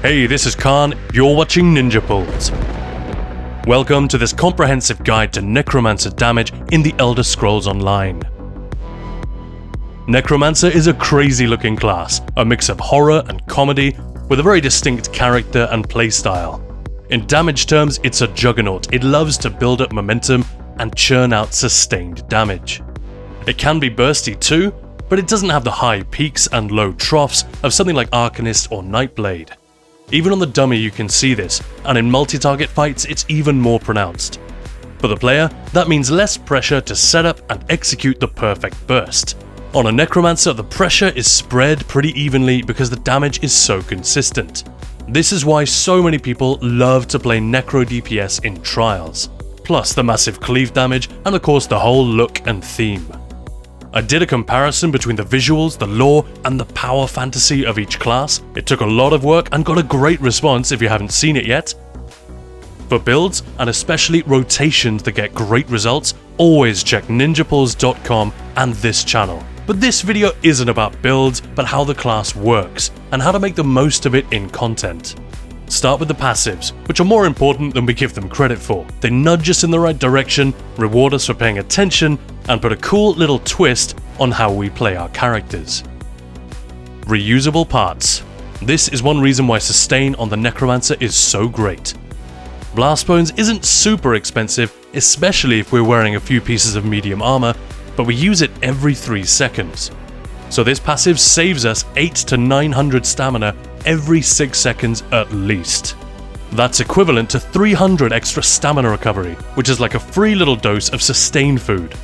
Hey, this is Khan, you're watching Ninja Pulls. Welcome to this comprehensive guide to Necromancer damage in the Elder Scrolls Online. Necromancer is a crazy looking class, a mix of horror and comedy, with a very distinct character and playstyle. In damage terms, it's a juggernaut. It loves to build up momentum and churn out sustained damage. It can be bursty too, but it doesn't have the high peaks and low troughs of something like Arcanist or Nightblade. Even on the dummy you can see this, and in multi-target fights it's even more pronounced. For the player, that means less pressure to set up and execute the perfect burst. On a Necromancer, the pressure is spread pretty evenly because the damage is so consistent. This is why so many people love to play Necro DPS in Trials. Plus the massive cleave damage, and of course the whole look and theme. I did a comparison between the visuals, the lore, and the power fantasy of each class. It took a lot of work and got a great response if you haven't seen it yet. For builds, and especially rotations that get great results, always check ninjapulls.com and this channel. But this video isn't about builds, but how the class works, and how to make the most of it in content. Start with the passives, which are more important than we give them credit for. They nudge us in the right direction, reward us for paying attention, and put a cool little twist on how we play our characters. Reusable parts. This is one reason why sustain on the Necromancer is so great. Blast Bones isn't super expensive, especially if we're wearing a few pieces of medium armor, but we use it every 3 seconds. So this passive saves us 800 to 900 stamina every 6 seconds at least. That's equivalent to 300 extra stamina recovery, which is like a free little dose of sustained food.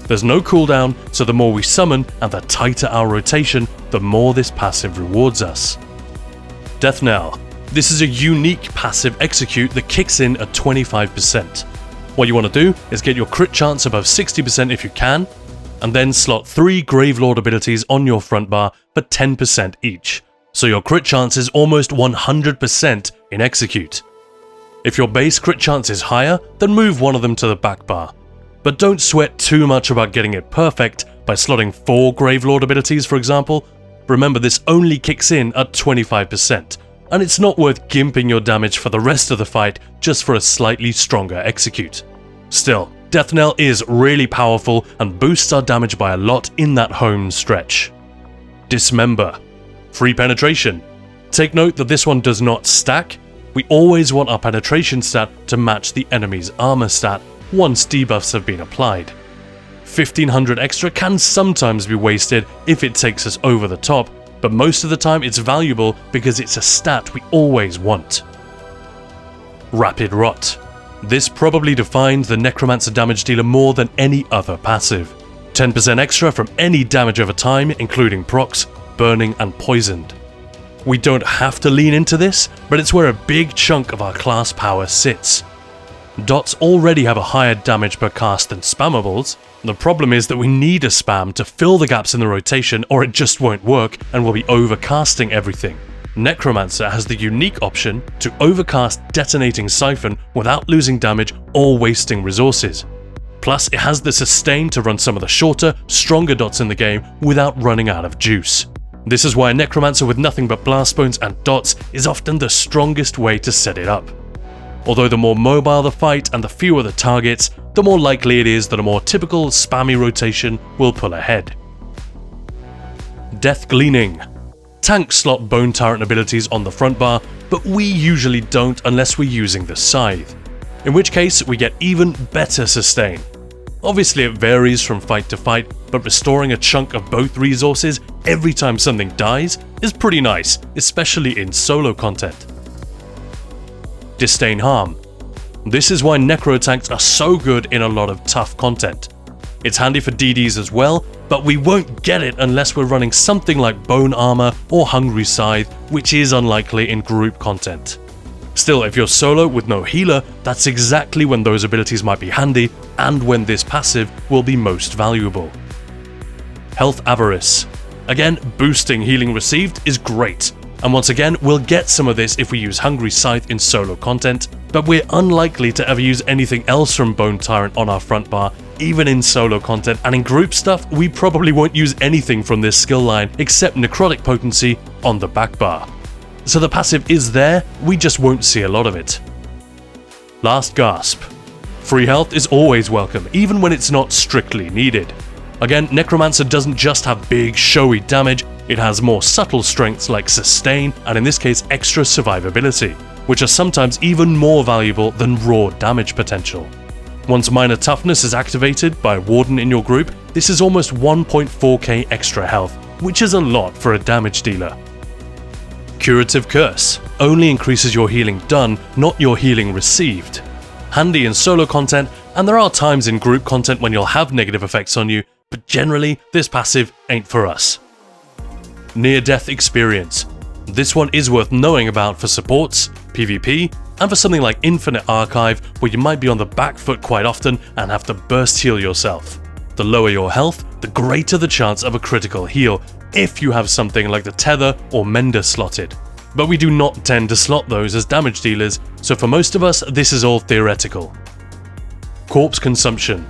There's no cooldown, so the more we summon and the tighter our rotation, the more this passive rewards us. Death Knell. This is a unique passive execute that kicks in at 25%. What you want to do is get your crit chance above 60% if you can, and then slot 3 Gravelord abilities on your front bar for 10% each, so your crit chance is almost 100% in execute. If your base crit chance is higher, then move one of them to the back bar. But don't sweat too much about getting it perfect by slotting 4 Gravelord abilities, for example. Remember, this only kicks in at 25%, and it's not worth gimping your damage for the rest of the fight just for a slightly stronger execute. Still, Death Knell is really powerful and boosts our damage by a lot in that home stretch. Dismember. Free penetration. Take note that this one does not stack. We always want our penetration stat to match the enemy's armor stat once debuffs have been applied. 1500 extra can sometimes be wasted if it takes us over the top, but most of the time it's valuable because it's a stat we always want. Rapid Rot. This probably defines the Necromancer damage dealer more than any other passive. 10% extra from any damage over time, including procs, burning, and poisoned. We don't have to lean into this, but it's where a big chunk of our class power sits. Dots already have a higher damage per cast than spammables. The problem is that we need a spam to fill the gaps in the rotation, or it just won't work and we'll be overcasting everything. Necromancer has the unique option to overcast Detonating Siphon without losing damage or wasting resources. Plus, it has the sustain to run some of the shorter, stronger dots in the game without running out of juice. This is why a Necromancer with nothing but Blast Bones and dots is often the strongest way to set it up. Although the more mobile the fight and the fewer the targets, the more likely it is that a more typical spammy rotation will pull ahead. Death Gleaning. Tanks slot Bone Tyrant abilities on the front bar, but we usually don't unless we're using the Scythe, in which case we get even better sustain. Obviously it varies from fight to fight, but restoring a chunk of both resources every time something dies is pretty nice, especially in solo content. Disdain Harm. This is why Necro tanks are so good in a lot of tough content. It's handy for DDs as well, but we won't get it unless we're running something like Bone Armor or Hungry Scythe, which is unlikely in group content. Still, if you're solo with no healer, that's exactly when those abilities might be handy, and when this passive will be most valuable. Health Avarice. Again, boosting healing received is great, and once again we'll get some of this if we use Hungry Scythe in solo content, but we're unlikely to ever use anything else from Bone Tyrant on our front bar, even in solo content, and in group stuff we probably won't use anything from this skill line except Necrotic Potency on the back bar. so the passive is there, we just won't see a lot of it. Last gasp. Free health is always welcome, even when it's not strictly needed. Again, Necromancer doesn't just have big, showy damage, it has more subtle strengths like sustain, and in this case extra survivability, which are sometimes even more valuable than raw damage potential. Once minor toughness is activated by a warden in your group, this is almost 1.4k extra health, which is a lot for a damage dealer. Curative Curse only increases your healing done, not your healing received. Handy in solo content, and there are times in group content when you'll have negative effects on you, but generally this passive ain't for us. Near-death experience. This one is worth knowing about for supports, PvP, and for something like Infinite Archive, where you might be on the back foot quite often and have to burst heal yourself. The lower your health, the greater the chance of a critical heal, if you have something like the Tether or Mender slotted. But we do not tend to slot those as damage dealers, so for most of us this is all theoretical. Corpse Consumption.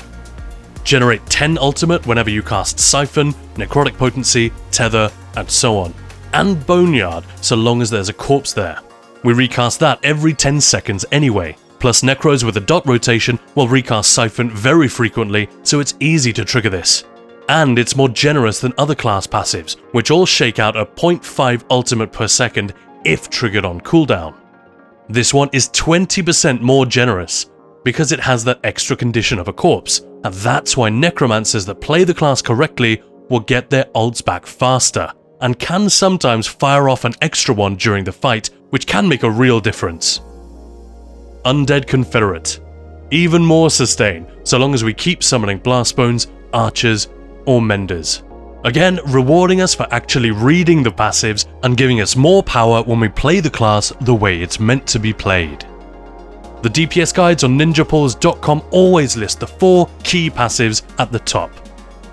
Generate 10 ultimate whenever you cast Siphon, Necrotic Potency, Tether, and so on. And Boneyard, so long as there's a corpse there. We recast that every 10 seconds anyway, plus Necros with a dot rotation will recast Siphon very frequently, so it's easy to trigger this. And it's more generous than other class passives, which all shake out a 0.5 ultimate per second if triggered on cooldown. This one is 20% more generous, because it has that extra condition of a corpse, and that's why Necromancers that play the class correctly will get their ults back faster, and can sometimes fire off an extra one during the fight, which can make a real difference. Undead Confederate. Even more sustain, so long as we keep summoning Blastbones, Archers, or Menders. Again, rewarding us for actually reading the passives and giving us more power when we play the class the way it's meant to be played. The DPS guides on ninjapulls.com always list the 4 key passives at the top.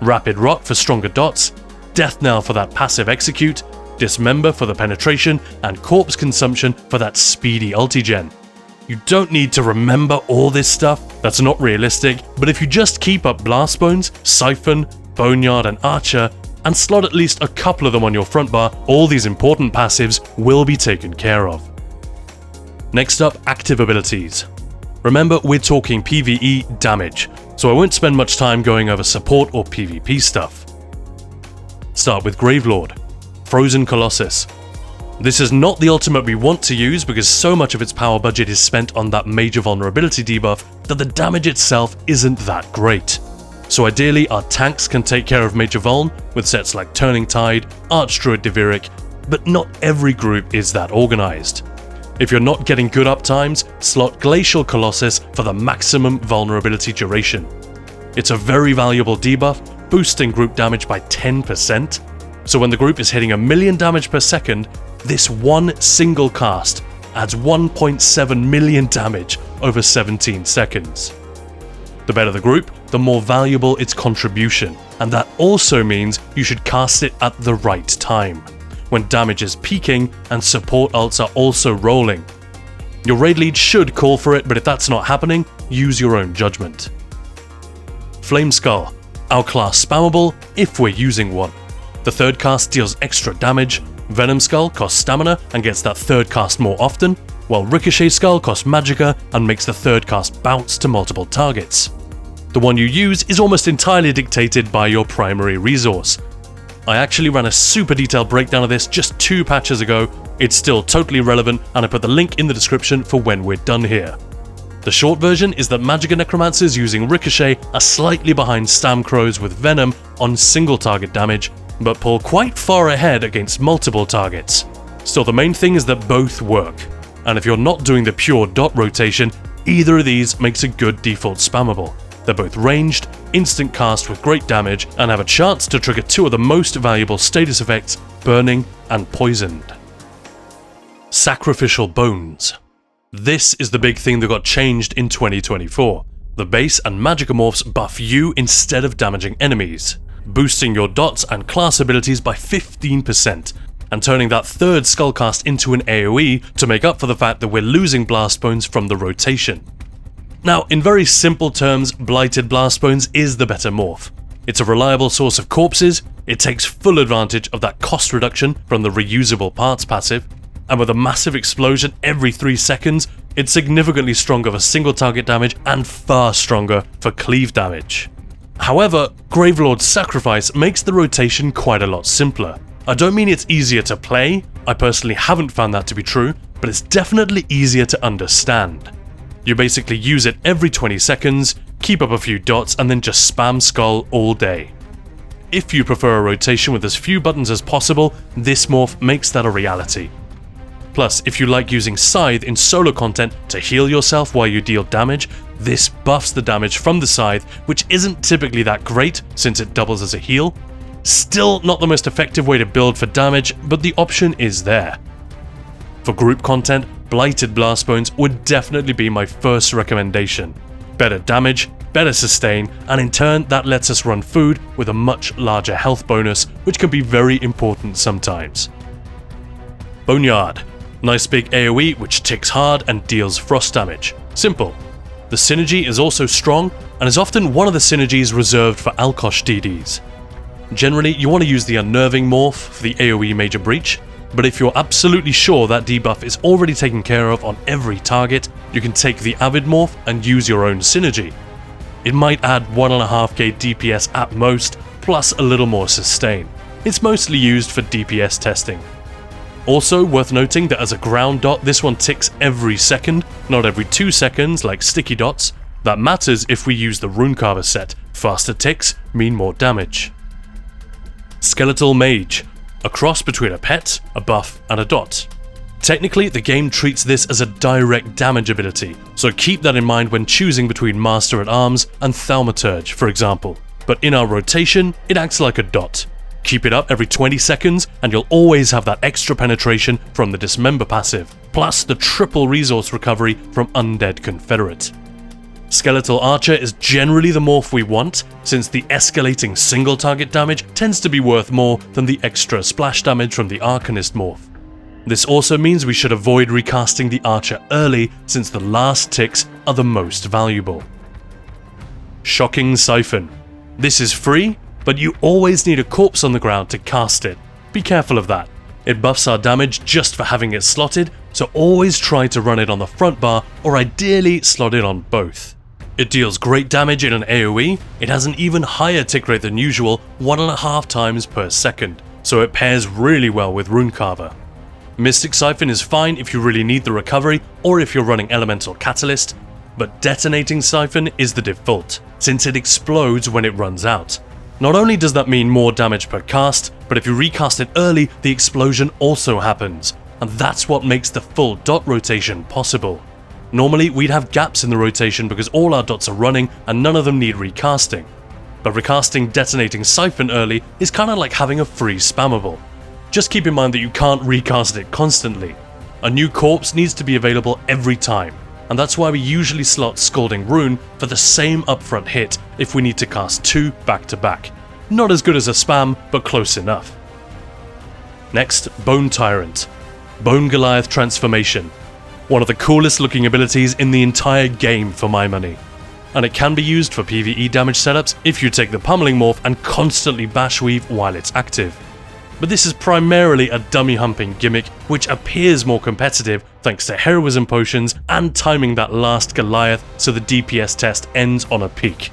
Rapid Rot for stronger dots, Death Knell for that passive execute, Dismember for the penetration, and Corpse Consumption for that speedy ulti-gen. You don't need to remember all this stuff, that's not realistic, but if you just keep up Blastbones, Siphon, Boneyard, and Archer, and slot at least a couple of them on your front bar, all these important passives will be taken care of. Next up, active abilities. Remember, we're talking PvE damage, so I won't spend much time going over support or PvP stuff. Start with Gravelord, Frozen Colossus. This is not the ultimate we want to use because so much of its power budget is spent on that major vulnerability debuff that the damage itself isn't that great. So ideally our tanks can take care of major vuln with sets like Turning Tide, Archdruid Devirik, but not every group is that organized. If you're not getting good uptimes, slot Glacial Colossus for the maximum vulnerability duration. It's a very valuable debuff, boosting group damage by 10%, so when the group is hitting 1,000,000 damage per second, this one single cast adds 1.7 million damage over 17 seconds. The better the group, the more valuable its contribution, and that also means you should cast it at the right time, when damage is peaking and support ults are also rolling. Your raid lead should call for it, but if that's not happening, use your own judgment. Flame Skull, outclass spammable if we're using one. The third cast deals extra damage, Venom Skull costs stamina and gets that third cast more often, while Ricochet Skull costs magicka and makes the third cast bounce to multiple targets. The one you use is almost entirely dictated by your primary resource. I actually ran a super detailed breakdown of this just 2 patches ago, it's still totally relevant and I put the link in the description for when we're done here. The short version is that magicka necromancers using Ricochet are slightly behind Stamcrows with Venom on single target damage, but pull quite far ahead against multiple targets. Still, the main thing is that both work, and if you're not doing the pure dot rotation, either of these makes a good default spammable. They're both ranged, instant cast with great damage, and have a chance to trigger 2 of the most valuable status effects, Burning and Poisoned. Sacrificial Bones. This is the big thing that got changed in 2024. The base and magicka morphs buff you instead of damaging enemies, boosting your dots and class abilities by 15%, and turning that third skullcast into an AoE to make up for the fact that we're losing Blastbones from the rotation. Now, in very simple terms, Blighted Blastbones is the better morph. It's a reliable source of corpses, it takes full advantage of that cost reduction from the reusable parts passive, and with a massive explosion every 3 seconds, it's significantly stronger for single target damage and far stronger for cleave damage. However, Gravelord's Sacrifice makes the rotation quite a lot simpler. I don't mean it's easier to play, I personally haven't found that to be true, but it's definitely easier to understand. You basically use it every 20 seconds, keep up a few dots, and then just spam Skull all day. If you prefer a rotation with as few buttons as possible, this morph makes that a reality. Plus, if you like using Scythe in solo content to heal yourself while you deal damage, this buffs the damage from the Scythe, which isn't typically that great since it doubles as a heal. Still not the most effective way to build for damage, but the option is there. For group content, Blighted Blast Bones would definitely be my first recommendation. Better damage, better sustain, and in turn that lets us run food with a much larger health bonus, which can be very important sometimes. Boneyard. Nice big AoE which ticks hard and deals frost damage. Simple. The synergy is also strong and is often one of the synergies reserved for Alkosh DDs. Generally, you want to use the Unnerving morph for the AoE Major Breach, but if you're absolutely sure that debuff is already taken care of on every target, you can take the Avid morph and use your own synergy. It might add 1.5k DPS at most, plus a little more sustain. It's mostly used for DPS testing. Also worth noting that as a ground dot, this one ticks every second, not every 2 seconds like sticky dots. That matters if we use the Runecarver set. Faster ticks mean more damage. Skeletal Mage. A cross between a pet, a buff, and a dot. Technically, the game treats this as a direct damage ability, so keep that in mind when choosing between Master at Arms and Thaumaturge, for example. But in our rotation, it acts like a dot. Keep it up every 20 seconds and you'll always have that extra penetration from the Dismember passive, plus the triple resource recovery from Undead Confederate. Skeletal Archer is generally the morph we want, since the escalating single target damage tends to be worth more than the extra splash damage from the Arcanist morph. This also means we should avoid recasting the Archer early, since the last ticks are the most valuable. Shocking Siphon. This is free, but you always need a corpse on the ground to cast it. Be careful of that. It buffs our damage just for having it slotted, so always try to run it on the front bar or ideally slot it on both. It deals great damage in an AoE, it has an even higher tick rate than usual, 1.5 times per second, so it pairs really well with Runecarver. Mystic Siphon is fine if you really need the recovery or if you're running Elemental Catalyst, but Detonating Siphon is the default, since it explodes when it runs out. Not only does that mean more damage per cast, but if you recast it early, the explosion also happens, and that's what makes the full dot rotation possible. Normally, we'd have gaps in the rotation because all our dots are running and none of them need recasting. But recasting Detonating Siphon early is kinda like having a free spammable. Just keep in mind that you can't recast it constantly. A new corpse needs to be available every time, and that's why we usually slot Scalding Rune for the same upfront hit if we need to cast 2 back to back. Not as good as a spam, but close enough. Next, Bone Tyrant. Bone Goliath Transformation. One of the coolest looking abilities in the entire game for my money. And it can be used for PvE damage setups if you take the Pummeling morph and constantly bash weave while it's active. But this is primarily a dummy humping gimmick which appears more competitive thanks to heroism potions and timing that last Goliath so the DPS test ends on a peak.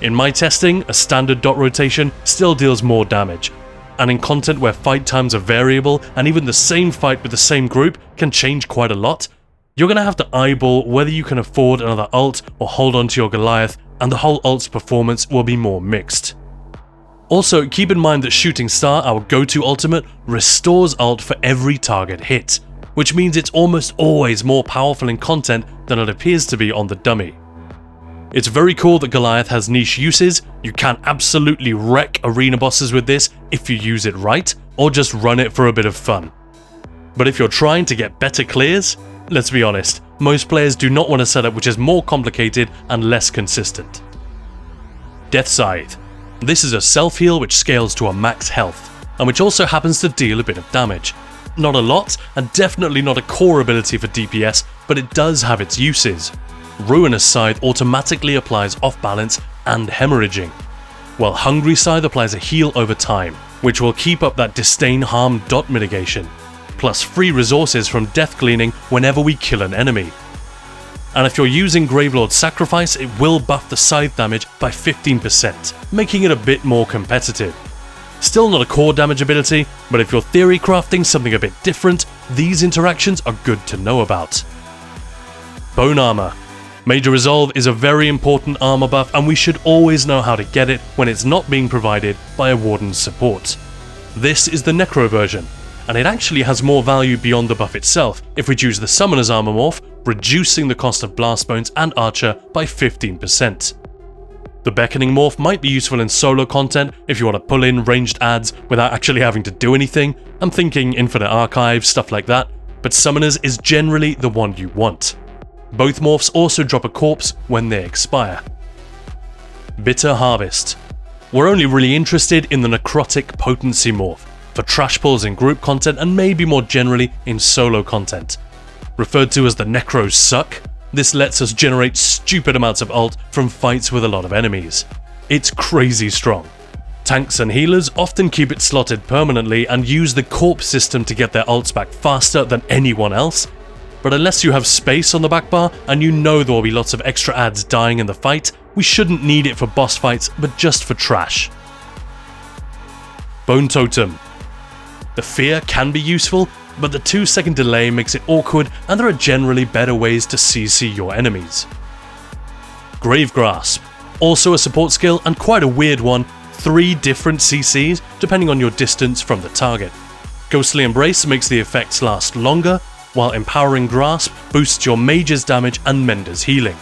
In my testing, a standard dot rotation still deals more damage, and in content where fight times are variable and even the same fight with the same group can change quite a lot, you're going to have to eyeball whether you can afford another ult or hold on to your Goliath, and the whole ult's performance will be more mixed. Also, keep in mind that Shooting Star, our go-to ultimate, restores ult for every target hit, which means it's almost always more powerful in content than it appears to be on the dummy. It's very cool that Goliath has niche uses. You can absolutely wreck arena bosses with this if you use it right, or just run it for a bit of fun. But if you're trying to get better clears, let's be honest, most players do not want a setup which is more complicated and less consistent. Death Scythe. This is a self-heal which scales to a max health, and which also happens to deal a bit of damage. Not a lot, and definitely not a core ability for DPS, but it does have its uses. Ruinous Scythe automatically applies off balance and hemorrhaging, while Hungry Scythe applies a heal over time, which will keep up that disdain harm dot mitigation. plus free resources from death gleaning whenever we kill an enemy. And if you're using Gravelord's Sacrifice, it will buff the scythe damage by 15%, making it a bit more competitive. Still not a core damage ability, but if you're theory crafting something a bit different, these interactions are good to know about. Bone Armor. Major Resolve is a very important armor buff, and we should always know how to get it when it's not being provided by a Warden's support. This is the Necro version, and it actually has more value beyond the buff itself if we choose the Summoner's Armor morph, reducing the cost of Blast Bones and Archer by 15%. The Beckoning morph might be useful in solo content if you want to pull in ranged adds without actually having to do anything. I'm thinking Infinite Archive, stuff like that, but Summoners is generally the one you want. Both morphs also drop a corpse when they expire. Bitter Harvest. We're only really interested in the Necrotic Potency morph, for trash pulls in group content and maybe more generally in solo content. Referred to as the Necros Suck, this lets us generate stupid amounts of ult from fights with a lot of enemies. It's crazy strong. Tanks and healers often keep it slotted permanently and use the corpse system to get their ults back faster than anyone else, but unless you have space on the back bar and you know there will be lots of extra adds dying in the fight, we shouldn't need it for boss fights, but just for trash. Bone Totem. The fear can be useful, but the 2-second delay makes it awkward and there are generally better ways to CC your enemies. Grave Grasp. Also a support skill and quite a weird one, 3 different CCs depending on your distance from the target. Ghostly Embrace makes the effects last longer, while Empowering Grasp boosts your mage's damage and mender's healing.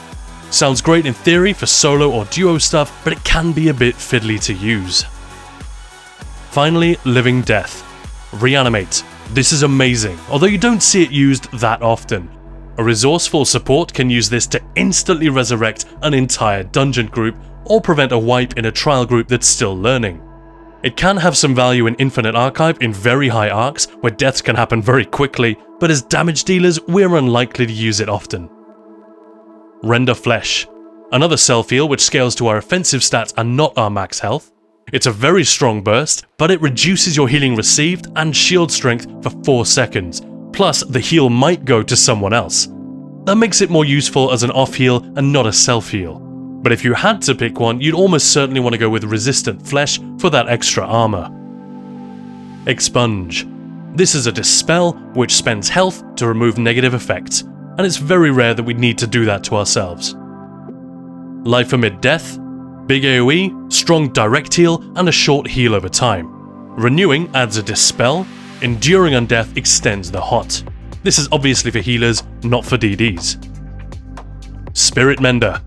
Sounds great in theory for solo or duo stuff, but it can be a bit fiddly to use. Finally, Living Death. Reanimate. This is amazing, although you don't see it used that often. A resourceful support can use this to instantly resurrect an entire dungeon group or prevent a wipe in a trial group that's still learning. It can have some value in Infinite Archive in very high arcs where deaths can happen very quickly, but as damage dealers we're unlikely to use it often. Render Flesh. Another self-heal which scales to our offensive stats and not our max health. It's a very strong burst, but it reduces your healing received and shield strength for 4 seconds, plus the heal might go to someone else. That makes it more useful as an off-heal and not a self-heal. But if you had to pick one, you'd almost certainly want to go with Resistant Flesh for that extra armor. Expunge. This is a dispel which spends health to remove negative effects, and it's very rare that we need to do that to ourselves. Life Amid Death. Big AoE, strong direct heal, and a short heal over time. Renewing adds a dispel, Enduring Undeath extends the hot. This is obviously for healers, not for DDs. Spirit Mender.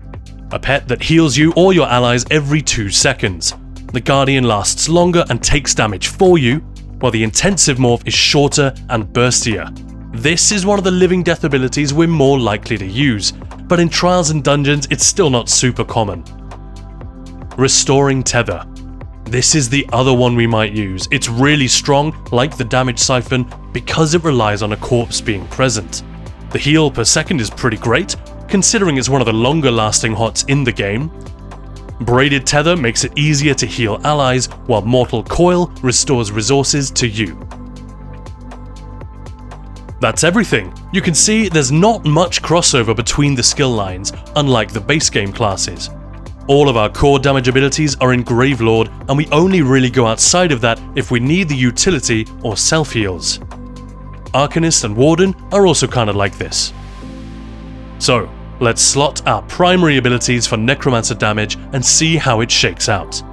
A pet that heals you or your allies every 2 seconds. The Guardian lasts longer and takes damage for you, while the Intensive morph is shorter and burstier. This is one of the Living Death abilities we're more likely to use, but in trials and dungeons it's still not super common. Restoring Tether. This is the other one we might use. It's really strong, like the Damage Siphon, because it relies on a corpse being present. The heal per second is pretty great, considering it's one of the longer lasting hots in the game. Braided Tether makes it easier to heal allies, while Mortal Coil restores resources to you. That's everything. You can see there's not much crossover between the skill lines, unlike the base game classes. All of our core damage abilities are in Gravelord, and we only really go outside of that if we need the utility or self-heals. Arcanist and Warden are also kinda like this. So, let's slot our primary abilities for Necromancer damage and see how it shakes out.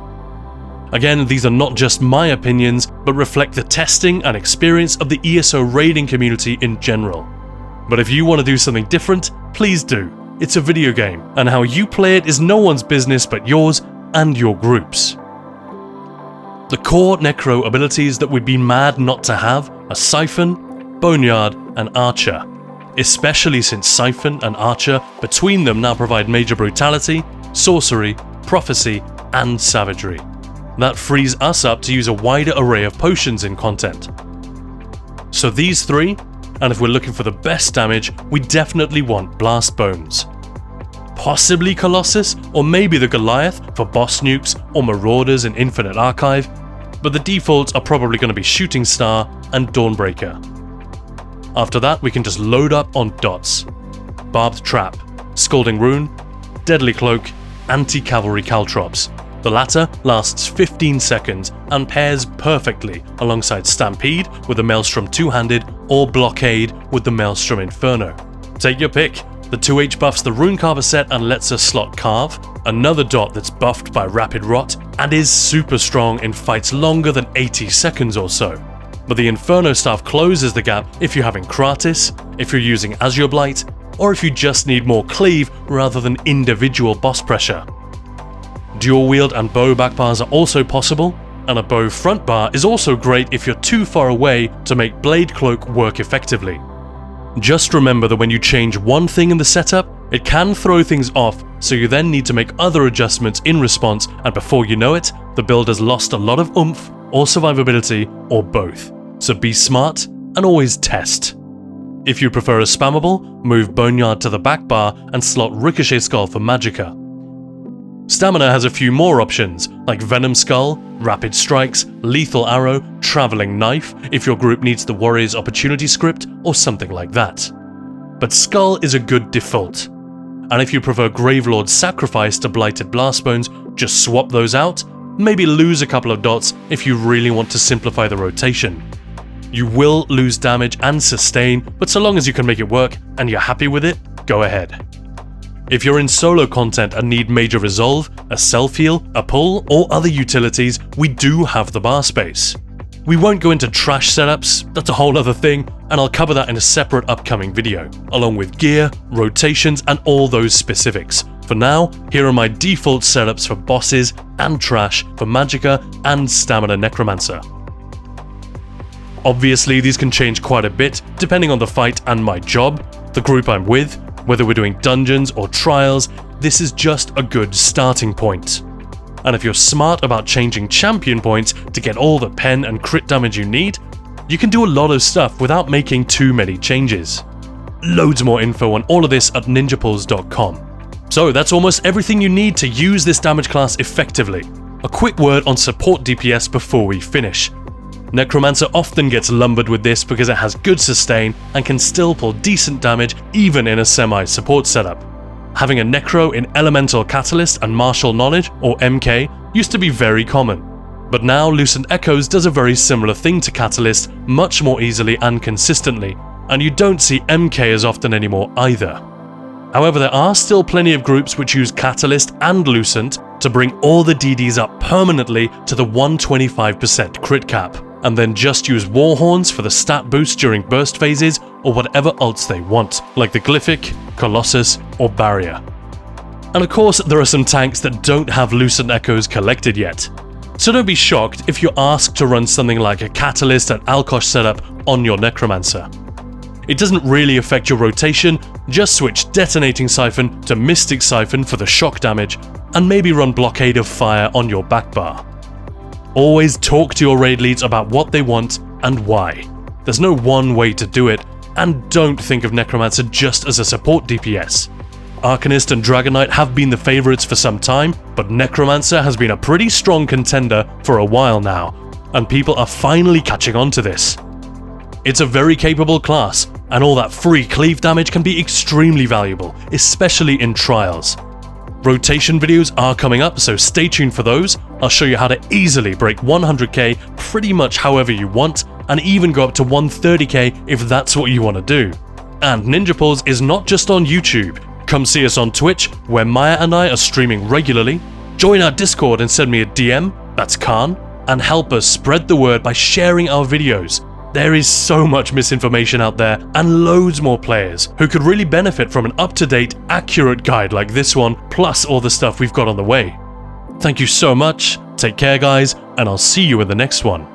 Again, these are not just my opinions, but reflect the testing and experience of the ESO raiding community in general. But if you want to do something different, please do. It's a video game, and how you play it is no one's business but yours and your group's. The core Necro abilities that we'd be mad not to have are Siphon, Boneyard, and Archer. Especially since Siphon and Archer between them now provide Major Brutality, Sorcery, Prophecy, and Savagery. That frees us up to use a wider array of potions in content. So these 3, and if we're looking for the best damage, we definitely want Blast Bones. Possibly Colossus, or maybe the Goliath for boss nukes or Marauders in Infinite Archive, but the defaults are probably going to be Shooting Star and Dawnbreaker. After that, we can just load up on dots. Barbed Trap, Scalding Rune, Deadly Cloak, Anti-Cavalry Caltrops. The latter lasts 15 seconds and pairs perfectly alongside Stampede with the Maelstrom two-handed or Blockade with the Maelstrom Inferno. Take your pick. The 2H buffs the Rune Carver set and lets us slot Carve, another dot that's buffed by Rapid Rot and is super strong in fights longer than 80 seconds or so. But the Inferno Staff closes the gap if you're having Kratis, if you're using Azure Blight, or if you just need more cleave rather than individual boss pressure. Dual wield and bow back bars are also possible, and a bow front bar is also great if you're too far away to make Blade Cloak work effectively. Just remember that when you change one thing in the setup, it can throw things off, so you then need to make other adjustments in response, and before you know it, the build has lost a lot of oomph or survivability or both. So be smart and always test. If you prefer a spammable, move Boneyard to the back bar and slot Ricochet Skull for Magicka. Stamina has a few more options, like Venom Skull, Rapid Strikes, Lethal Arrow, Traveling Knife, if your group needs the Warrior's Opportunity script, or something like that. But Skull is a good default. And if you prefer Gravelord's Sacrifice to Blighted Blastbones, just swap those out, maybe lose a couple of dots if you really want to simplify the rotation. You will lose damage and sustain, but so long as you can make it work and you're happy with it, go ahead. If you're in solo content and need major resolve, a self-heal, a pull, or other utilities, we do have the bar space. We won't go into trash setups, that's a whole other thing, and I'll cover that in a separate upcoming video, along with gear, rotations, and all those specifics. For now, here are my default setups for bosses and trash for Magicka and Stamina Necromancer. Obviously, these can change quite a bit depending on the fight and my job, the group I'm with, whether we're doing dungeons or trials. This is just a good starting point. And if you're smart about changing champion points to get all the pen and crit damage you need, you can do a lot of stuff without making too many changes. Loads more info on all of this at ninjapulls.com. So that's almost everything you need to use this damage class effectively. A quick word on support DPS before we finish. Necromancer often gets lumbered with this because it has good sustain and can still pull decent damage even in a semi-support setup. Having a Necro in Elemental Catalyst and Martial Knowledge, or MK, used to be very common. But now Lucent Echoes does a very similar thing to Catalyst much more easily and consistently, and you don't see MK as often anymore either. However, there are still plenty of groups which use Catalyst and Lucent to bring all the DDs up permanently to the 125% crit cap, and then just use Warhorns for the stat boost during burst phases or whatever ults they want, like the Glyphic, Colossus, or Barrier. And of course, there are some tanks that don't have Lucent Echoes collected yet. So don't be shocked if you're asked to run something like a Catalyst and Alkosh setup on your Necromancer. It doesn't really affect your rotation, just switch Detonating Siphon to Mystic Siphon for the shock damage, and maybe run Blockade of Fire on your back bar. Always talk to your raid leads about what they want and why. There's no one way to do it, and don't think of Necromancer just as a support DPS. Arcanist and Dragon Knight have been the favourites for some time, but Necromancer has been a pretty strong contender for a while now, and people are finally catching on to this. It's a very capable class, and all that free cleave damage can be extremely valuable, especially in trials. Rotation videos are coming up, so stay tuned for those. I'll show you how to easily break 100k pretty much however you want, and even go up to 130k if that's what you want to do. And Ninja Pulls is not just on YouTube. Come see us on Twitch, where Maya and I are streaming regularly. Join our Discord and send me a DM, that's Khan, and help us spread the word by sharing our videos. There is so much misinformation out there, and loads more players who could really benefit from an up-to-date, accurate guide like this one, plus all the stuff we've got on the way. Thank you so much, take care guys, and I'll see you in the next one.